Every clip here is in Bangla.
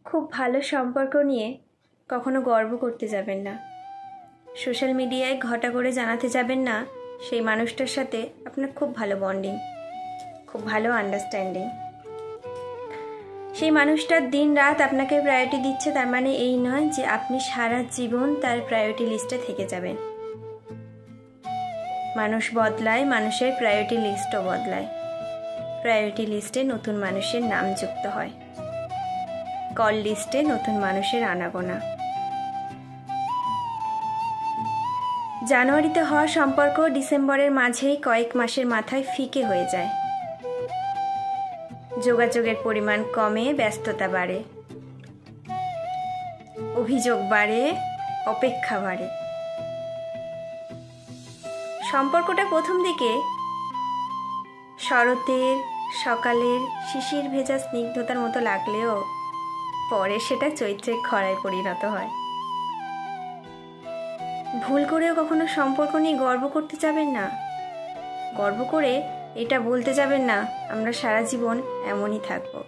খুব ভালো সম্পর্ক নিয়ে কখনো গর্ব করতে যাবেন না। সোশ্যাল মিডিয়ায় ঘটা করে জানাতে যাবেন না সেই মানুষটার সাথে আপনার খুব ভালো বন্ডিং, খুব ভালো আন্ডারস্ট্যান্ডিং। সেই মানুষটার দিন রাত আপনাকে প্রায়োরিটি দিচ্ছে, তার মানে এই নয় যে আপনি সারা জীবন তার প্রায়োরিটি লিস্টে থেকে যাবেন। মানুষ বদলায়, মানুষের প্রায়োরিটি লিস্টও বদলায়। প্রায়োরিটি লিস্টে নতুন মানুষের নাম যুক্ত হয়, কল লিস্টে নতুন মানুষের আনাগোনা। জানুয়ারিতে হওয়া সম্পর্ক ডিসেম্বরের মাঝেই কয়েক মাসের মাথায় ফিকে হয়ে যায়। যোগাযোগের পরিমাণ কমে, ব্যস্ততা বাড়ে, অভিযোগ বাড়ে, অপেক্ষা বাড়ে। সম্পর্কটা প্রথম দিকে শরতের সকালের শিশির ভেজা স্নিগ্ধতার মতো লাগলেও পরে সেটা চৈত্রের খরায় পরিণত হয়। ভুল করেও কখনো সম্পর্ক নিয়ে গর্ব করতে যাবেন না। গর্ব করে এটা বলতে যাবেন না আমরা সারা জীবন এমনই থাকবো।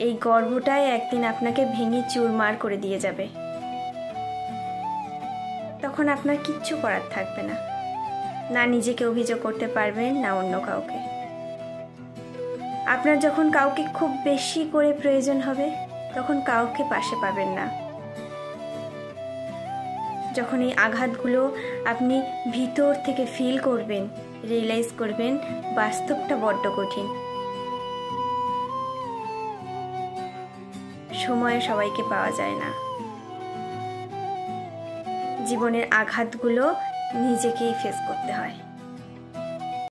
এই গর্বটাই একদিন আপনাকে ভেঙে চুরমার করে দিয়ে যাবে। তখন আপনার কিচ্ছু করার থাকবে না, না নিজেকে অভিযোগ করতে পারবেন না অন্য কাউকে। আপনার যখন কাউকে খুব বেশি করে প্রয়োজন হবে তখন কাউকে পাশে পাবেন না। যখন এই আঘাতগুলো আপনি ভিতর থেকে ফিল করবেন, রিয়েলাইজ করবেন বাস্তবটা বড্ড কঠিন। সময়ে সবাইকে পাওয়া যায় না। জীবনের আঘাতগুলো নিজেকেই ফেস করতে হয়।